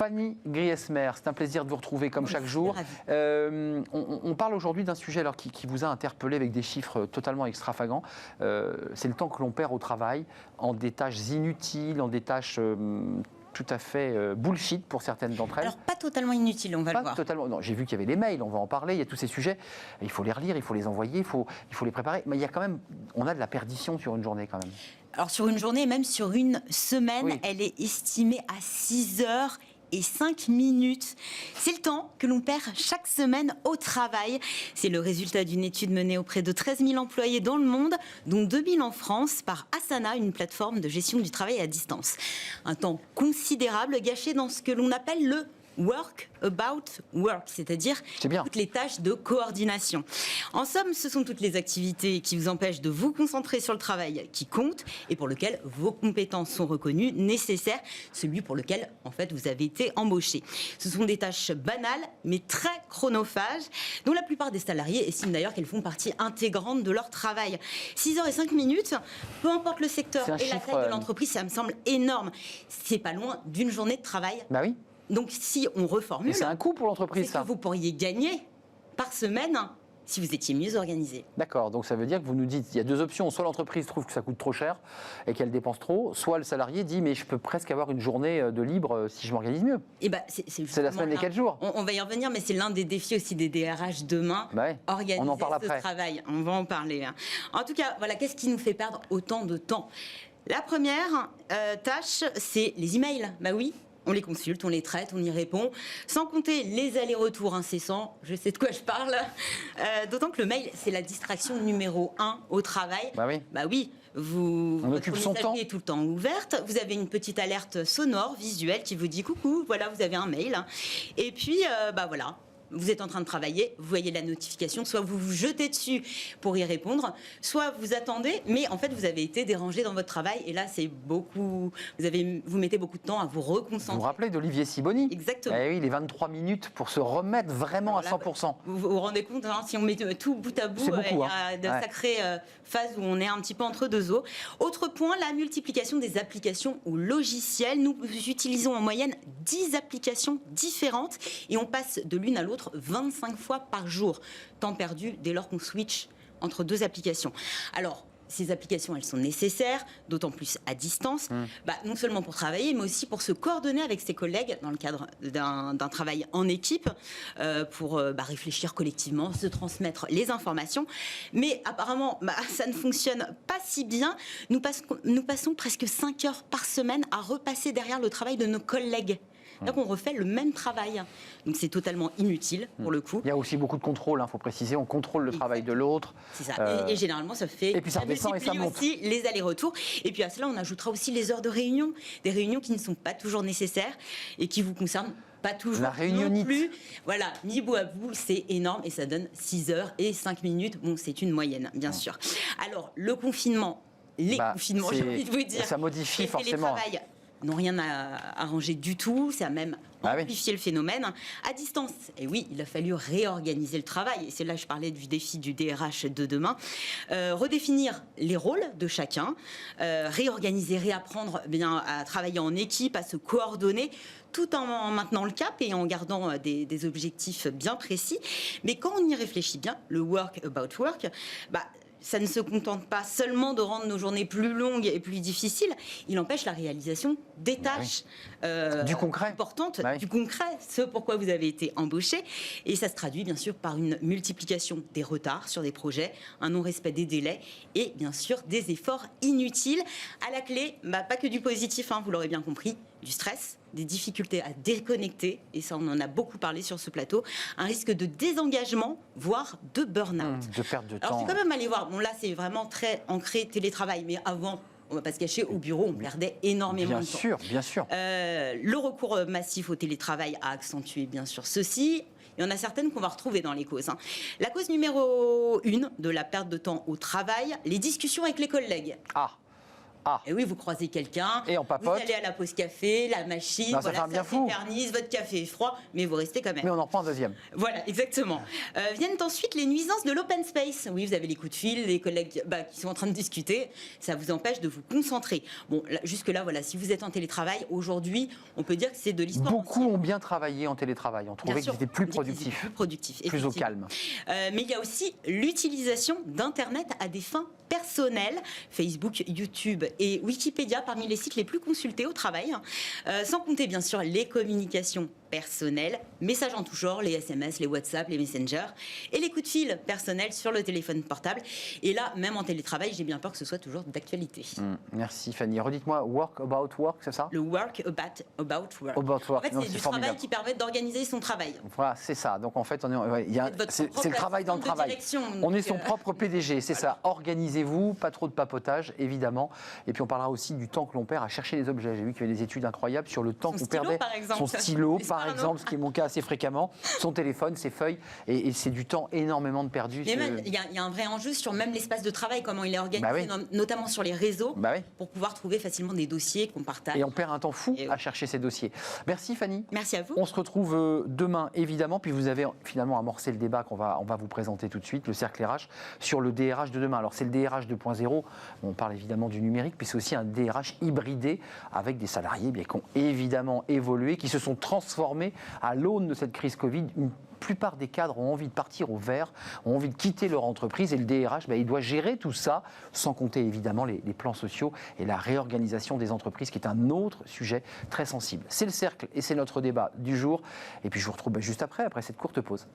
Fanny Griesmer, c'est un plaisir de vous retrouver comme chaque jour. On parle aujourd'hui d'un sujet alors, qui vous a interpellé avec des chiffres totalement extravagants. C'est le temps que l'on perd au travail en des tâches inutiles, en des tâches tout à fait bullshit pour certaines d'entre elles. Alors pas totalement inutile, on va le voir. Totalement. Non, j'ai vu qu'il y avait les mails, on va en parler, il y a tous ces sujets. Il faut les relire, il faut les envoyer, il faut les préparer. Mais il y a quand même, on a de la perdition sur une journée quand même. Alors sur une journée, même sur une semaine, oui. Elle est estimée à 6h et 5 minutes. C'est le temps que l'on perd chaque semaine au travail. C'est le résultat d'une étude menée auprès de 13 000 employés dans le monde, dont 2 000 en France, par Asana, une plateforme de gestion du travail à distance. Un temps considérable gâché dans ce que l'on appelle le work about work, c'est-à-dire toutes les tâches de coordination. En somme, ce sont toutes les activités qui vous empêchent de vous concentrer sur le travail qui compte et pour lequel vos compétences sont reconnues, nécessaires, celui pour lequel, en fait, vous avez été embauché. Ce sont des tâches banales, mais très chronophages, dont la plupart des salariés estiment d'ailleurs qu'elles font partie intégrante de leur travail. 6h et 5 minutes, peu importe le secteur et la taille de l'entreprise, ça me semble énorme. C'est pas loin d'une journée de travail. Bah oui. Donc, si on reformule, c'est un coût pour l'entreprise, c'est que vous pourriez gagner par semaine si vous étiez mieux organisé. D'accord, donc ça veut dire que vous nous dites, il y a deux options, soit l'entreprise trouve que ça coûte trop cher et qu'elle dépense trop, soit le salarié dit, mais je peux presque avoir une journée de libre si je m'organise mieux. Et ben, c'est la semaine des 4 jours. On va y revenir, mais c'est l'un des défis aussi des DRH demain, organiser on en parle ce travail. On va en parler. En tout cas, voilà, qu'est-ce qui nous fait perdre autant de temps ? La première tâche, c'est les emails. Bah oui. On les consulte, on les traite, on y répond, sans compter les allers-retours incessants, je sais de quoi je parle, d'autant que le mail, c'est la distraction numéro 1 au travail. Bah oui, votre messagerie est tout le temps ouverte, vous avez une petite alerte sonore, visuelle, qui vous dit « Coucou, voilà, vous avez un mail ». Et puis, voilà. Vous êtes en train de travailler, vous voyez la notification, soit vous vous jetez dessus pour y répondre, soit vous attendez, mais en fait vous avez été dérangé dans votre travail et là c'est beaucoup, vous mettez beaucoup de temps à vous reconcentrer. Vous vous rappelez d'Olivier Siboni ? Exactement. Eh oui, les 23 minutes pour se remettre vraiment à 100%. Vous vous rendez compte, si on met tout bout à bout, il y a de sacrées phases où on est un petit peu entre deux eaux. Autre point, la multiplication des applications ou logiciels. Nous utilisons en moyenne 10 applications différentes et on passe de l'une à l'autre 25 fois par jour. Temps perdu dès lors qu'on switch entre deux applications. Alors, ces applications, elles sont nécessaires, d'autant plus à distance, non seulement pour travailler, mais aussi pour se coordonner avec ses collègues dans le cadre d'un travail en équipe, pour réfléchir collectivement, se transmettre les informations. Mais apparemment, ça ne fonctionne pas si bien. Nous passons presque 5 heures par semaine à repasser derrière le travail de nos collègues. Donc on refait le même travail. Donc c'est totalement inutile pour le coup. Il y a aussi beaucoup de contrôle, faut préciser. On contrôle le travail de l'autre. C'est ça. Et généralement ça fait. Et puis ça redescend et ça monte. Aussi les allers-retours. Et puis à cela on ajoutera aussi les heures de réunion, des réunions qui ne sont pas toujours nécessaires et qui vous concernent pas toujours la réunionnite. Non plus. Voilà, mis bout à bout, c'est énorme et ça donne 6 heures et 5 minutes. Bon, c'est une moyenne, bien sûr. Alors le confinement, confinements, j'ai envie de vous dire. Ça modifie forcément. N'ont rien à arranger du tout, ça a même amplifié le phénomène. À distance, et oui, il a fallu réorganiser le travail, et c'est là que je parlais du défi du DRH de demain, redéfinir les rôles de chacun, réorganiser, réapprendre à travailler en équipe, à se coordonner, tout en maintenant le cap et en gardant des objectifs bien précis. Mais quand on y réfléchit bien, le work about work, ça ne se contente pas seulement de rendre nos journées plus longues et plus difficiles, il empêche la réalisation des tâches du concret. importantes, du concret, ce pourquoi vous avez été embauché. Et ça se traduit bien sûr par une multiplication des retards sur des projets, un non-respect des délais et bien sûr des efforts inutiles. À la clé, pas que du positif, vous l'aurez bien compris, du stress, des difficultés à déconnecter, et ça on en a beaucoup parlé sur ce plateau, un risque de désengagement, voire de burn-out. De perte de temps. Alors je vais quand même aller voir, là c'est vraiment très ancré télétravail, mais avant, on ne va pas se cacher, au bureau on perdait énormément de temps. Bien sûr. Le recours massif au télétravail a accentué bien sûr ceci. Il y en a certaines qu'on va retrouver dans les causes. La cause numéro 1 de la perte de temps au travail, les discussions avec les collègues. Ah. Et oui, vous croisez quelqu'un, Et on papote. vous allez à la pause café, la machine, Non, ça fait un bien fou. s'éternise, votre café est froid, mais vous restez quand même. Mais on en reprend un deuxième. Voilà, exactement. Viennent ensuite les nuisances de l'open space. Oui, vous avez les coups de fil, les collègues qui sont en train de discuter. Ça vous empêche de vous concentrer. Bon, jusque-là, voilà, si vous êtes en télétravail, aujourd'hui, on peut dire que c'est de l'histoire. Beaucoup ont bien travaillé en télétravail. On trouvait qu'ils étaient plus productifs. Plus productifs, plus au calme. Mais il y a aussi l'utilisation d'Internet à des fins personnelles. Facebook, YouTube et Wikipédia parmi les sites les plus consultés au travail. Sans compter bien sûr les communications personnelles, messages en tout genre, les SMS, les WhatsApp, les Messenger et les coups de fil personnels sur le téléphone portable. Et là, même en télétravail, j'ai bien peur que ce soit toujours d'actualité. Merci Fanny. Redites-moi, work about work, c'est ça? Le work about work. About work. En fait, c'est du travail qui permet d'organiser son travail. Voilà, c'est ça. Donc en fait, c'est le travail dans le travail. On est son propre PDG, c'est ça. Organisez-vous, pas trop de papotage, évidemment. Et puis on parlera aussi du temps que l'on perd à chercher les objets. J'ai vu qu'il y avait des études incroyables sur le temps qu'on perdait. Son stylo, par exemple, ce qui est mon cas assez fréquemment, son téléphone, ses feuilles, et c'est du temps énormément de perdu. Mais même, il y a un vrai enjeu sur même l'espace de travail, comment il est organisé, notamment sur les réseaux, pour pouvoir trouver facilement des dossiers qu'on partage. Et on perd un temps fou à chercher ces dossiers. Merci Fanny. Merci à vous. On se retrouve demain, évidemment, puis vous avez finalement amorcé le débat on va vous présenter tout de suite, le cercle RH, sur le DRH de demain. Alors c'est le DRH 2.0, on parle évidemment du numérique, puis c'est aussi un DRH hybridé avec des salariés qui ont évidemment évolué, qui se sont transformés à l'aune de cette crise Covid. Une plupart des cadres ont envie de partir au vert, ont envie de quitter leur entreprise, et le DRH, il doit gérer tout ça, sans compter évidemment les plans sociaux et la réorganisation des entreprises, qui est un autre sujet très sensible. C'est le cercle et c'est notre débat du jour. Et puis je vous retrouve juste après cette courte pause.